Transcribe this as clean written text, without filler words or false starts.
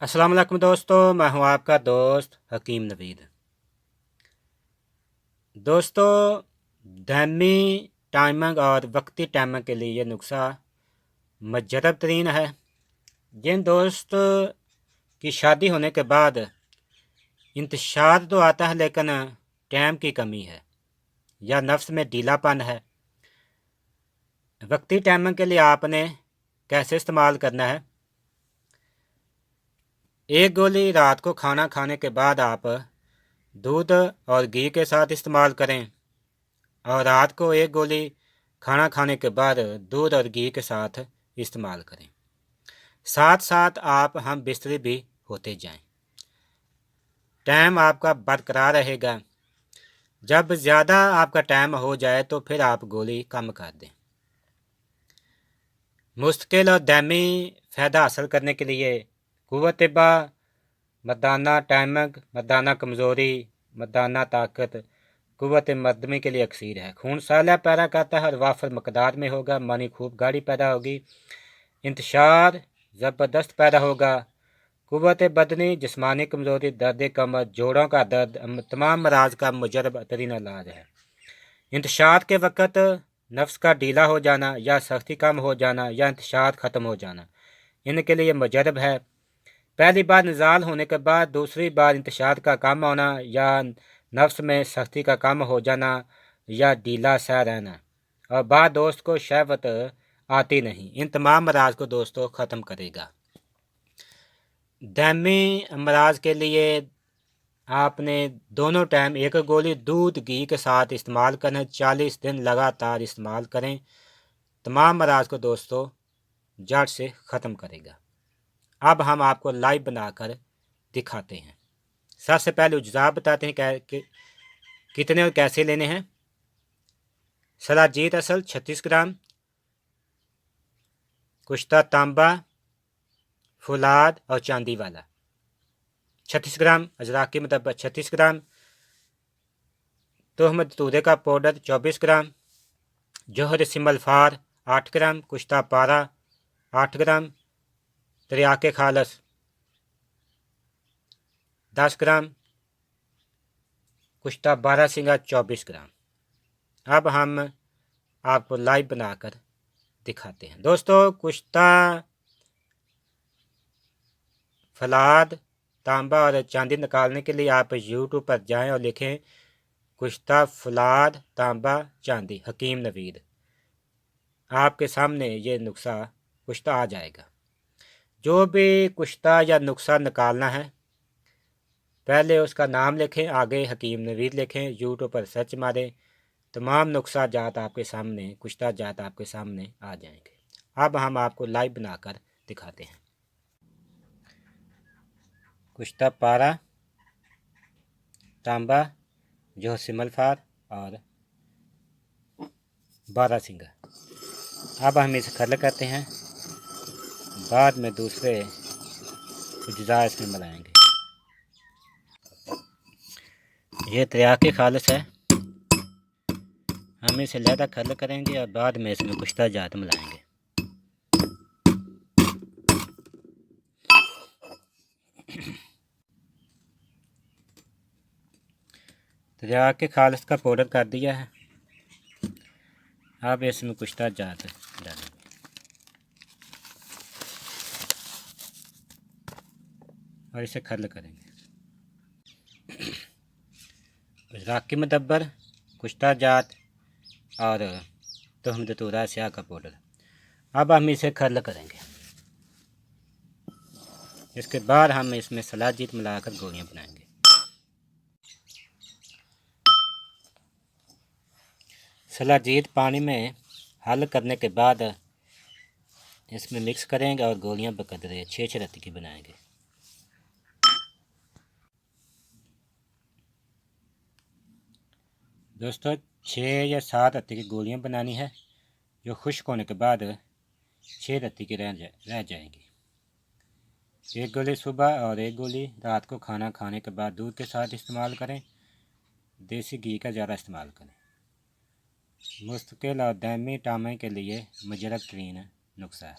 अस्सलाम वालेकुम दोस्तों, मैं हूं आपका दोस्त हकीम नवीद। दोस्तों, दैमी टाइमिंग और वक्ती टाइमिंग के लिए ये नुस्खा मुजरब तरीन है। जिन दोस्त की शादी होने के बाद इंतशार तो आता है लेकिन टाइम की कमी है या नफ्स में ढीलापन है, वक्ती टाइमिंग के लिए आपने कैसे इस्तेमाल करना है। एक गोली रात को खाना खाने के बाद आप दूध और घी के साथ इस्तेमाल करें और रात को एक गोली खाना खाने के बाद दूध और घी के साथ इस्तेमाल करें। साथ साथ आप हम बिस्तरी भी होते जाएं। टाइम आपका बरकरार रहेगा। जब ज़्यादा आपका टाइम हो जाए तो फिर आप गोली कम कर दें। मुस्तकिल और दायमी फ़ायदा हासिल करने के लिए कुव्वत बा, मर्दाना टाइमिंग, मर्दाना कमज़ोरी, मर्दाना ताकत कुव्वत मर्दमी के लिए अक्सीर है। खून साला पैदा करता है और वाफर मकदार में होगा, मानी खूब गाढ़ी पैदा होगी, इंतशार ज़बरदस्त पैदा होगा, कुव्वत बदनी, जिस्मानी कमज़ोरी, दर्द कमर, जोड़ों का दर्द तमाम मराज का मुजरब तरीन इलाज है। इंतशार के वक़्त नफ्स का ढीला हो जाना या सख्ती कम हो जाना या इंतशार ख़त्म हो जाना, इनके लिए मुजरब है। पहली बार निज़ाल होने के बाद दूसरी बार इंतशार का कम होना या नफ्स में सख्ती का कम हो जाना या ढीला सा रहना और बाद दोस्त को शहवत आती नहीं, इन तमाम अमराज को दोस्तों ख़त्म करेगा। दायमी अमराज के लिए आपने दोनों टाइम एक गोली दूध घी के साथ इस्तेमाल करें। 40 दिन लगातार इस्तेमाल करें। तमाम अमराज को दोस्तों जड़ से ख़त्म करेगा। अब हम आपको लाइव बनाकर दिखाते हैं। सबसे पहले उज्जा बताते हैं कितने और कैसे लेने हैं। सलाजीत असल 36 ग्राम, कुश्ता तांबा, फुलाद और चांदी वाला 36 ग्राम, अजराकी मतलब 36 ग्राम, तोहमद तूदे का पाउडर 24 ग्राम, जोहर सिमलफार 8 ग्राम, कुश्ता पारा 8 ग्राम, तरियाके खालस 10 ग्राम, कुश्ता बारह सिंगा 24 ग्राम। अब हम आपको लाइव बनाकर दिखाते हैं। दोस्तों, कुश्ता फलाद तांबा और चांदी निकालने के लिए आप यूट्यूब पर जाएं और लिखें कुश्ता फलाद तांबा चांदी हकीम नवीद। आपके सामने ये नुस्खा कुश्ता आ जाएगा। जो भी कुश्ता या नुस्खा निकालना है पहले उसका नाम लिखें, आगे हकीम नवीद लिखें, यूट्यूब पर सर्च मारें, तमाम नुस्खा जात आपके सामने, कुश्ता जात आपके सामने आ जाएंगे। अब हम आपको लाइव बनाकर दिखाते हैं। कुश्ता पारा तांबा जो सिमलफार और बारह सिंगा। अब हम इसे खल करते हैं, बाद में दूसरे अज्जा इसमें मिलाएंगे। ये तरियाके खालिस है, हम इसे ज़्यादा खल करेंगे और बाद में इसमें कुश्ता जात मिलाएंगे। तरियाके खालिस का पाउडर कर दिया है। अब इसमें कुश्ता जात डालेंगे और इसे खल करेंगे। राकी मदब्बर, कुश्ता जात और तोहमद तूरा स्याह का पाउडर। अब हम इसे खल करेंगे। इसके बाद हम इसमें सलाजीत मिलाकर गोलियां बनाएंगे। सलाजीत पानी में हल करने के बाद इसमें मिक्स करेंगे और गोलियां बकदरे 6 रत्ती की बनाएंगे। दोस्तों, 6 या 7 रत्ती की गोलियां बनानी है जो खुश्क होने के बाद 6 रत्ती की रह जाएंगी। एक गोली सुबह और एक गोली रात को खाना खाने के बाद दूध के साथ इस्तेमाल करें। देसी घी का ज़्यादा इस्तेमाल करें। मुस्तकिल और दायमी टाइमिंग के लिए मुजरब तरीन नुस्खा है।